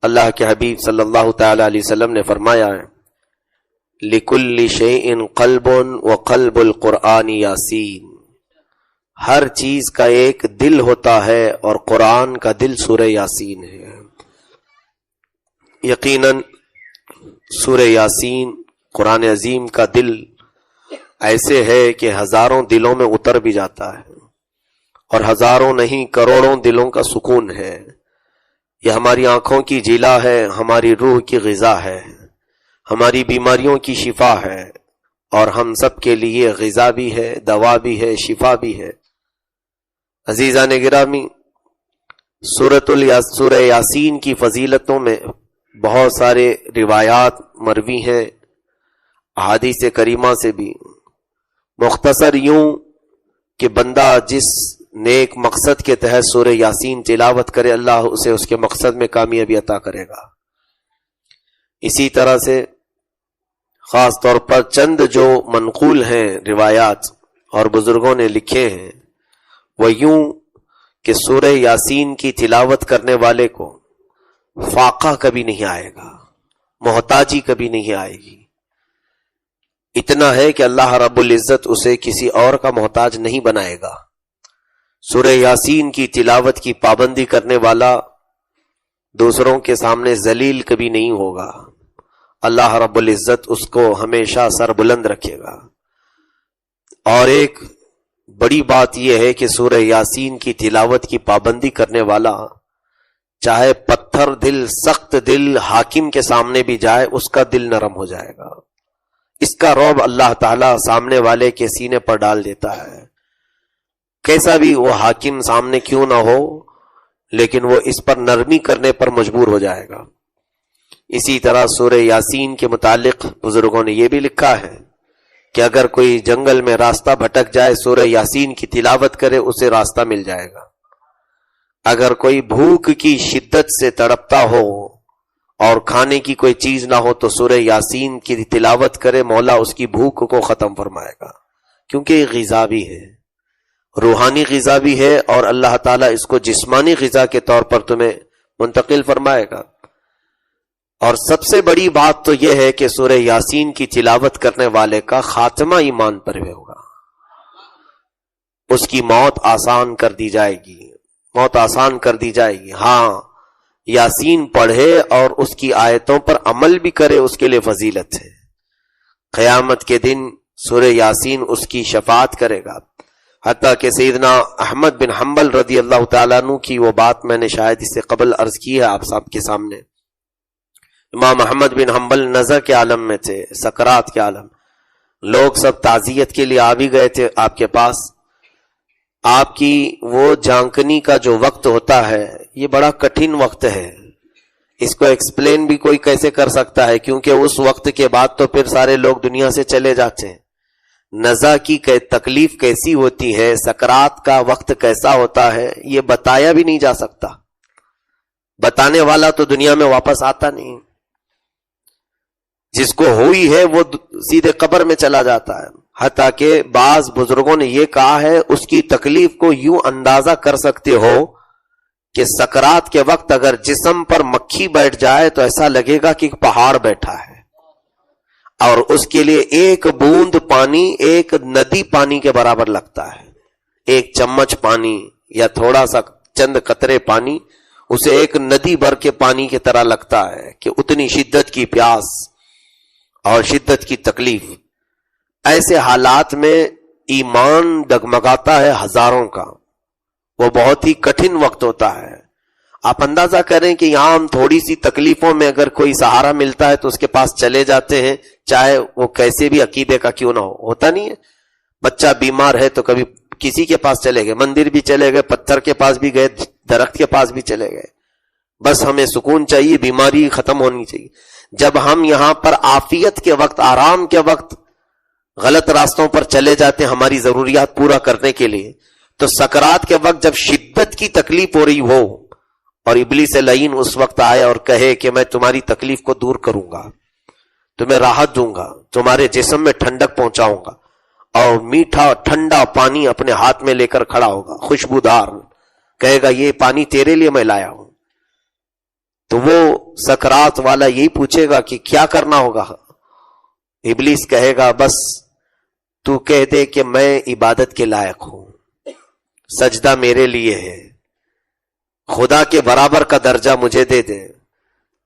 اللہ کے حبیب صلی اللہ تعالی علیہ وسلم نے فرمایا ہے لِكُلِّ شَيْءٍ قَلْبٌ وَقَلْبُ الْقُرْآنِ یاسین، ہر چیز کا ایک دل ہوتا ہے اور قرآن کا دل سورہ یاسین ہے۔ یقیناً سورہ یاسین قرآن عظیم کا دل ایسے ہے کہ ہزاروں دلوں میں اتر بھی جاتا ہے، اور ہزاروں نہیں کروڑوں دلوں کا سکون ہے۔ یہ ہماری آنکھوں کی جلا ہے، ہماری روح کی غذا ہے، ہماری بیماریوں کی شفا ہے، اور ہم سب کے لیے غذا بھی ہے، دوا بھی ہے، شفا بھی ہے۔ عزیزان گرامی، سورہ یاسین کی فضیلتوں میں بہت سارے روایات مروی ہیں، احادیث کریمہ سے بھی۔ مختصر یوں کہ بندہ جس نیک مقصد کے تحت سورہ یاسین تلاوت کرے، اللہ اسے اس کے مقصد میں کامیابی عطا کرے گا۔ اسی طرح سے خاص طور پر چند جو منقول ہیں روایات اور بزرگوں نے لکھے ہیں، وہ یوں کہ سورہ یاسین کی تلاوت کرنے والے کو فاقہ کبھی نہیں آئے گا، محتاجی کبھی نہیں آئے گی۔ اتنا ہے کہ اللہ رب العزت اسے کسی اور کا محتاج نہیں بنائے گا۔ سورہ یاسین کی تلاوت کی پابندی کرنے والا دوسروں کے سامنے ذلیل کبھی نہیں ہوگا، اللہ رب العزت اس کو ہمیشہ سر بلند رکھے گا۔ اور ایک بڑی بات یہ ہے کہ سورہ یاسین کی تلاوت کی پابندی کرنے والا چاہے پتھر دل، سخت دل حاکم کے سامنے بھی جائے، اس کا دل نرم ہو جائے گا۔ اس کا رعب اللہ تعالیٰ سامنے والے کے سینے پر ڈال دیتا ہے، کیسا بھی وہ حاکم سامنے کیوں نہ ہو، لیکن وہ اس پر نرمی کرنے پر مجبور ہو جائے گا۔ اسی طرح سورہ یاسین کے متعلق بزرگوں نے یہ بھی لکھا ہے کہ اگر کوئی جنگل میں راستہ بھٹک جائے، سورہ یاسین کی تلاوت کرے، اسے راستہ مل جائے گا۔ اگر کوئی بھوک کی شدت سے تڑپتا ہو اور کھانے کی کوئی چیز نہ ہو تو سورہ یاسین کی تلاوت کرے، مولا اس کی بھوک کو ختم فرمائے گا، کیونکہ یہ غذا بھی ہے، روحانی غذا بھی ہے، اور اللہ تعالیٰ اس کو جسمانی غذا کے طور پر تمہیں منتقل فرمائے گا۔ اور سب سے بڑی بات تو یہ ہے کہ سورہ یاسین کی تلاوت کرنے والے کا خاتمہ ایمان پر ہوگا، اس کی موت آسان کر دی جائے گی، موت آسان کر دی جائے گی۔ ہاں، یاسین پڑھے اور اس کی آیتوں پر عمل بھی کرے، اس کے لیے فضیلت ہے۔ قیامت کے دن سورہ یاسین اس کی شفاعت کرے گا۔ حتیٰ کہ سیدنا احمد بن حنبل رضی اللہ تعالیٰ عنہ کی وہ بات میں نے شاید اس سے قبل عرض کی ہے آپ سب کے سامنے۔ امام احمد بن حنبل نظر کے عالم میں تھے، سکرات کے عالم، لوگ سب تعزیت کے لیے آ بھی گئے تھے آپ کے پاس۔ آپ کی وہ جانکنی کا جو وقت ہوتا ہے، یہ بڑا کٹھن وقت ہے، اس کو ایکسپلین بھی کوئی کیسے کر سکتا ہے، کیونکہ اس وقت کے بعد تو پھر سارے لوگ دنیا سے چلے جاتے ہیں۔ نزا کی تکلیف کیسی ہوتی ہے، سکرات کا وقت کیسا ہوتا ہے، یہ بتایا بھی نہیں جا سکتا، بتانے والا تو دنیا میں واپس آتا نہیں، جس کو ہوئی ہے وہ سیدھے قبر میں چلا جاتا ہے۔ حتیٰ کہ بعض بزرگوں نے یہ کہا ہے اس کی تکلیف کو یوں اندازہ کر سکتے ہو کہ سکرات کے وقت اگر جسم پر مکھی بیٹھ جائے تو ایسا لگے گا کہ ایک پہاڑ بیٹھا ہے، اور اس کے لیے ایک بوند پانی ایک ندی پانی کے برابر لگتا ہے۔ ایک چمچ پانی یا تھوڑا سا چند قطرے پانی اسے ایک ندی بھر کے پانی کی طرح لگتا ہے، کہ اتنی شدت کی پیاس اور شدت کی تکلیف۔ ایسے حالات میں ایمان ڈگمگاتا ہے ہزاروں کا، وہ بہت ہی کٹھن وقت ہوتا ہے۔ آپ اندازہ کریں کہ یہاں ہم تھوڑی سی تکلیفوں میں اگر کوئی سہارا ملتا ہے تو اس کے پاس چلے جاتے ہیں، چاہے وہ کیسے بھی عقیدے کا کیوں نہ ہو، ہوتا نہیں ہے؟ بچہ بیمار ہے تو کبھی کسی کے پاس چلے گئے، مندر بھی چلے گئے، پتھر کے پاس بھی گئے، درخت کے پاس بھی چلے گئے، بس ہمیں سکون چاہیے، بیماری ختم ہونی چاہیے۔ جب ہم یہاں پر عافیت کے وقت، آرام کے وقت غلط راستوں پر چلے جاتے ہیں ہماری ضروریات پورا کرنے کے لیے، تو سکرات کے وقت جب شدت کی تکلیف ہو رہی ہو اور ابلیس لعین اس وقت آئے اور کہے کہ میں تمہاری تکلیف کو دور کروں گا، تمہیں راحت دوں گا، تمہارے جسم میں ٹھنڈک پہنچاؤں گا، اور میٹھا ٹھنڈا پانی اپنے ہاتھ میں لے کر کھڑا ہوگا، خوشبودار، کہے گا یہ پانی تیرے لیے میں لایا ہوں، تو وہ سکرات والا یہی پوچھے گا کہ کیا کرنا ہوگا. ابلیس کہے گا بس تو کہہ دے کہ میں عبادت کے لائق ہوں, سجدہ میرے لیے ہے, خدا کے برابر کا درجہ مجھے دے دے.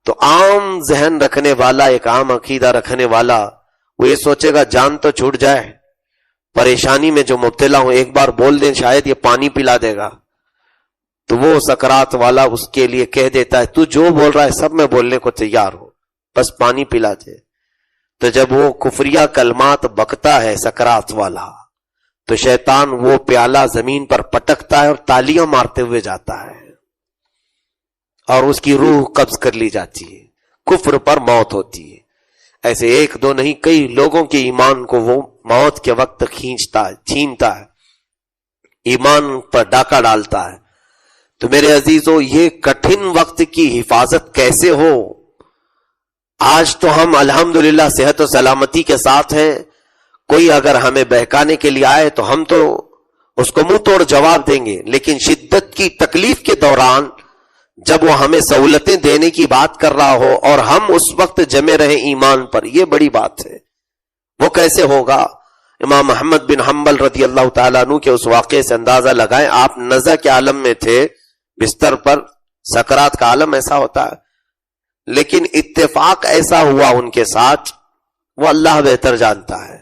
تو عام ذہن رکھنے والا, ایک عام عقیدہ رکھنے والا, وہ یہ سوچے گا جان تو چھوٹ جائے, پریشانی میں جو مبتلا ہوں ایک بار بول دیں شاید یہ پانی پلا دے گا. تو وہ سکرات والا اس کے لیے کہہ دیتا ہے تو جو بول رہا ہے سب میں بولنے کو تیار ہوں, بس پانی پلا دے. تو جب وہ کفریہ کلمات بکتا ہے سکرات والا, تو شیطان وہ پیالہ زمین پر پٹکتا ہے اور تالیاں مارتے ہوئے جاتا ہے, اور اس کی روح قبض کر لی جاتی ہے, کفر پر موت ہوتی ہے. ایسے ایک دو نہیں, کئی لوگوں کے ایمان کو وہ موت کے وقت کھینچتا ہے, چھینتا ہے, ایمان پر ڈاکہ ڈالتا ہے. تو میرے عزیزو, یہ کٹھن وقت کی حفاظت کیسے ہو؟ آج تو ہم الحمدللہ صحت و سلامتی کے ساتھ ہیں. کوئی اگر ہمیں بہکانے کے لیے آئے تو ہم تو اس کو منہ توڑ جواب دیں گے, لیکن شدت کی تکلیف کے دوران جب وہ ہمیں سہولتیں دینے کی بات کر رہا ہو اور ہم اس وقت جمے رہے ایمان پر, یہ بڑی بات ہے. وہ کیسے ہوگا؟ امام احمد بن حنبل رضی اللہ تعالیٰ عنہ کے اس واقعے سے اندازہ لگائیں. آپ نزع کے عالم میں تھے, بستر پر, سکرات کا عالم ایسا ہوتا ہے, لیکن اتفاق ایسا ہوا ان کے ساتھ, وہ اللہ بہتر جانتا ہے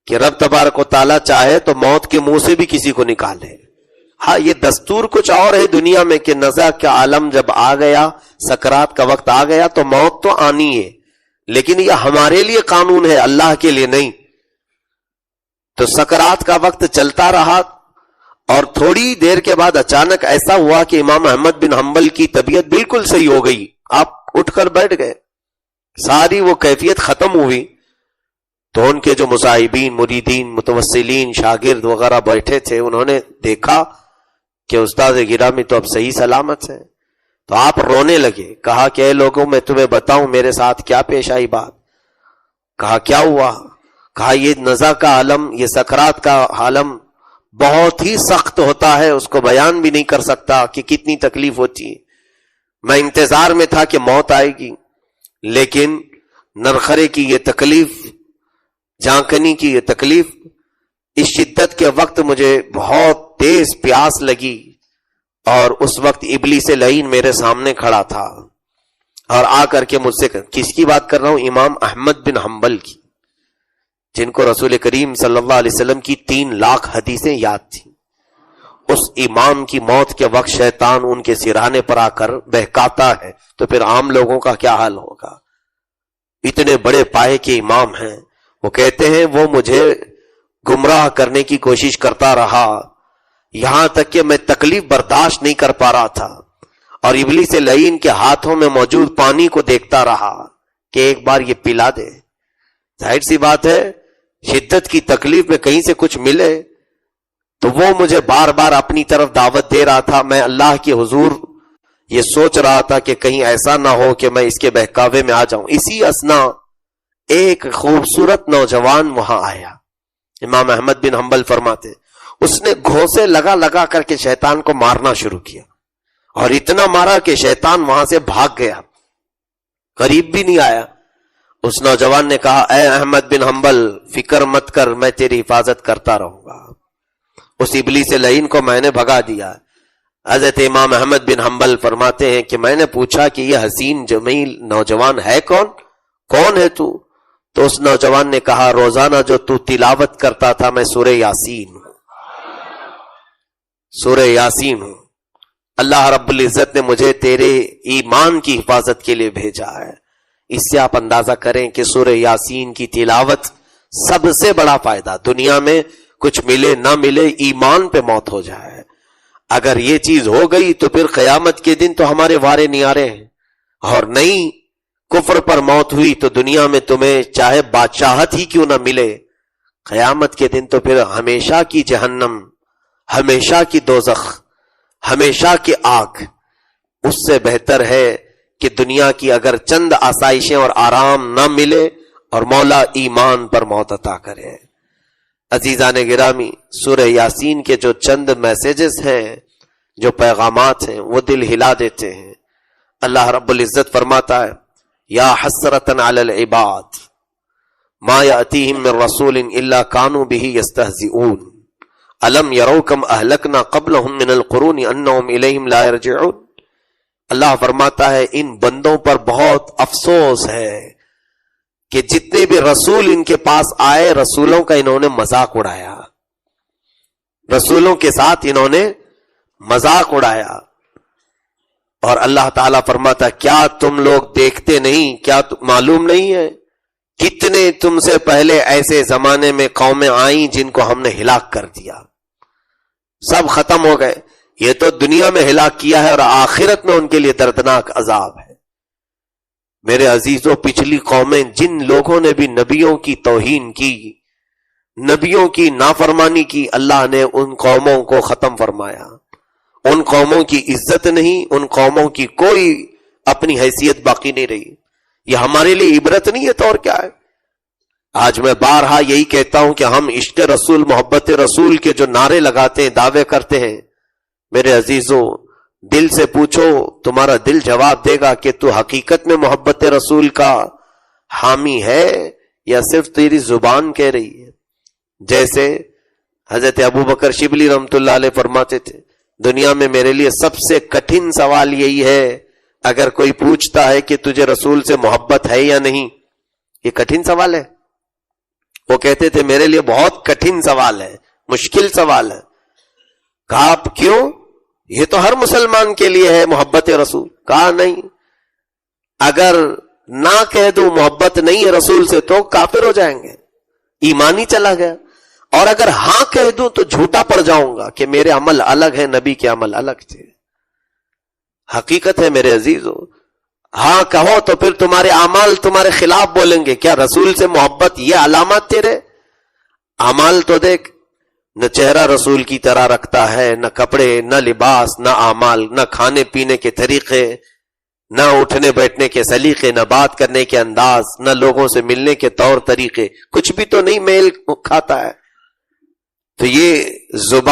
کہ رب تبارک و تعالیٰ چاہے تو موت کے منہ سے بھی کسی کو نکالے. ہاں, یہ دستور کچھ اور ہے دنیا میں کہ نزع کا عالم جب آ گیا, سکرات کا وقت آ گیا تو موت تو آنی ہے, لیکن یہ ہمارے لیے قانون ہے, اللہ کے لیے نہیں. تو سکرات کا وقت چلتا رہا اور تھوڑی دیر کے بعد اچانک ایسا ہوا کہ امام احمد بن حنبل کی طبیعت بالکل صحیح ہو گئی. آپ اٹھ کر بیٹھ گئے, ساری وہ کیفیت ختم ہوئی. تو ان کے جو مصاحبین, مریدین, متوسلین, شاگرد وغیرہ بیٹھے تھے, انہوں نے دیکھا کہ استاد گرامی تو اب صحیح سلامت ہے. تو آپ رونے لگے. کہا کہ اے لوگوں, میں تمہیں بتاؤں میرے ساتھ کیا پیش آئی بات. کہا کیا ہوا؟ کہا یہ نزع کا عالم, یہ سکرات کا عالم بہت ہی سخت ہوتا ہے, اس کو بیان بھی نہیں کر سکتا کہ کتنی تکلیف ہوتی ہے. میں انتظار میں تھا کہ موت آئے گی, لیکن نرخرے کی یہ تکلیف, جانکنی کی یہ تکلیف, اس شدت کے وقت مجھے بہت تیز پیاس لگی, اور اس وقت ابلیس لعین میرے سامنے کھڑا تھا اور آ کر کے مجھ سے, کس کی بات کر رہا ہوں؟ امام احمد بن حنبل کی, جن کو رسول کریم صلی اللہ علیہ وسلم کی 3 لاکھ حدیثیں یاد تھیں. اس امام کی موت کے وقت شیطان ان کے سرانے پر آ کر بہکاتا ہے, تو پھر عام لوگوں کا کیا حال ہوگا؟ اتنے بڑے پائے کے امام ہیں. وہ کہتے ہیں وہ مجھے گمراہ کرنے کی کوشش کرتا رہا, یہاں تک کہ میں تکلیف برداشت نہیں کر پا رہا تھا, اور ابلیس لعین کے ہاتھوں میں موجود پانی کو دیکھتا رہا کہ ایک بار یہ پلا دے. ظاہر سی بات ہے, شدت کی تکلیف میں کہیں سے کچھ ملے تو وہ مجھے بار بار اپنی طرف دعوت دے رہا تھا. میں اللہ کے حضور یہ سوچ رہا تھا کہ کہیں ایسا نہ ہو کہ میں اس کے بہکاوے میں آ جاؤں. اسی اثنا ایک خوبصورت نوجوان وہاں آیا. امام احمد بن حنبل فرماتے اس نے گھونسے لگا لگا کر کے شیطان کو مارنا شروع کیا, اور اتنا مارا کہ شیطان وہاں سے بھاگ گیا, قریب بھی نہیں آیا. اس نوجوان نے کہا اے احمد بن حنبل, فکر مت کر, میں تیری حفاظت کرتا رہوں گا. اس ابلیس لعین کو میں نے بھگا دیا. حضرت امام احمد بن حنبل فرماتے ہیں کہ میں نے پوچھا کہ یہ حسین جمیل نوجوان ہے کون؟ کون ہے تو؟ تو اس نوجوان نے کہا روزانہ جو تو تلاوت کرتا تھا میں سورہ یاسین ہوں, سورہ یاسین ہوں. اللہ رب العزت نے مجھے تیرے ایمان کی حفاظت کے لیے بھیجا ہے. اس سے آپ اندازہ کریں کہ سورہ یاسین کی تلاوت سب سے بڑا فائدہ, دنیا میں کچھ ملے نہ ملے, ایمان پہ موت ہو جائے. اگر یہ چیز ہو گئی تو پھر قیامت کے دن تو ہمارے وارے نیارے ہیں, اور نہیں کفر پر موت ہوئی تو دنیا میں تمہیں چاہے بادشاہت ہی کیوں نہ ملے, قیامت کے دن تو پھر ہمیشہ کی جہنم, ہمیشہ کی دوزخ, ہمیشہ کی آگ. اس سے بہتر ہے کہ دنیا کی اگر چند آسائشیں اور آرام نہ ملے اور مولا ایمان پر موت عطا کرے. عزیزان گرامی, سورہ یاسین کے جو چند میسیجز ہیں, جو پیغامات ہیں, وہ دل ہلا دیتے ہیں. اللہ رب العزت فرماتا ہے یا حسرتن علی العباد ما یأتیہم من رسول الا کانوا بہ یستہزئون الم یروا کم اہلکنا قبلہم من القرون انہم الیہم لا یرجعون. اللہ فرماتا ہے ان بندوں پر بہت افسوس ہے کہ جتنے بھی رسول ان کے پاس آئے رسولوں کا انہوں نے مذاق اڑایا, رسولوں کے ساتھ انہوں نے مذاق اڑایا. اور اللہ تعالیٰ فرماتا ہے کیا تم لوگ دیکھتے نہیں, کیا معلوم نہیں ہے کتنے تم سے پہلے ایسے زمانے میں قومیں آئیں جن کو ہم نے ہلاک کر دیا, سب ختم ہو گئے. یہ تو دنیا میں ہلاک کیا ہے اور آخرت میں ان کے لیے دردناک عذاب ہے. میرے عزیزوں, پچھلی قومیں جن لوگوں نے بھی نبیوں کی توہین کی, نبیوں کی نافرمانی کی, اللہ نے ان قوموں کو ختم فرمایا. ان قوموں کی عزت نہیں, ان قوموں کی کوئی اپنی حیثیت باقی نہیں رہی. یہ ہمارے لیے عبرت نہیں ہے تو اور کیا ہے. آج میں بارہا یہی کہتا ہوں کہ ہم عشق رسول, محبت رسول کے جو نعرے لگاتے ہیں, دعوے کرتے ہیں, میرے عزیزوں دل سے پوچھو, تمہارا دل جواب دے گا کہ تو حقیقت میں محبت رسول کا حامی ہے یا صرف تیری زبان کہہ رہی ہے. جیسے حضرت ابوبکر شبلی رحمت اللہ علیہ فرماتے تھے دنیا میں میرے لیے سب سے کٹھن سوال یہی ہے, اگر کوئی پوچھتا ہے کہ تجھے رسول سے محبت ہے یا نہیں, یہ کٹھن سوال ہے. وہ کہتے تھے میرے لیے بہت کٹھن سوال ہے, مشکل سوال ہے. کہا آپ کیوں, یہ تو ہر مسلمان کے لیے ہے محبت رسول. کہا نہیں, اگر نہ کہہ دوں محبت نہیں ہے رسول سے تو کافر ہو جائیں گے, ایمان ہی چلا گیا. اور اگر ہاں کہہ دوں تو جھوٹا پڑ جاؤں گا کہ میرے عمل الگ ہے, نبی کے عمل الگ تھے. حقیقت ہے میرے عزیزو, ہاں کہو تو پھر تمہارے اعمال تمہارے خلاف بولیں گے. کیا رسول سے محبت یہ علامات تیرے اعمال تو دیکھ, نہ چہرہ رسول کی طرح رکھتا ہے, نہ کپڑے, نہ لباس, نہ اعمال, نہ کھانے پینے کے طریقے, نہ اٹھنے بیٹھنے کے سلیقے, نہ بات کرنے کے انداز, نہ لوگوں سے ملنے کے طور طریقے, کچھ بھی تو نہیں میل کھاتا ہے. تو یہ زبان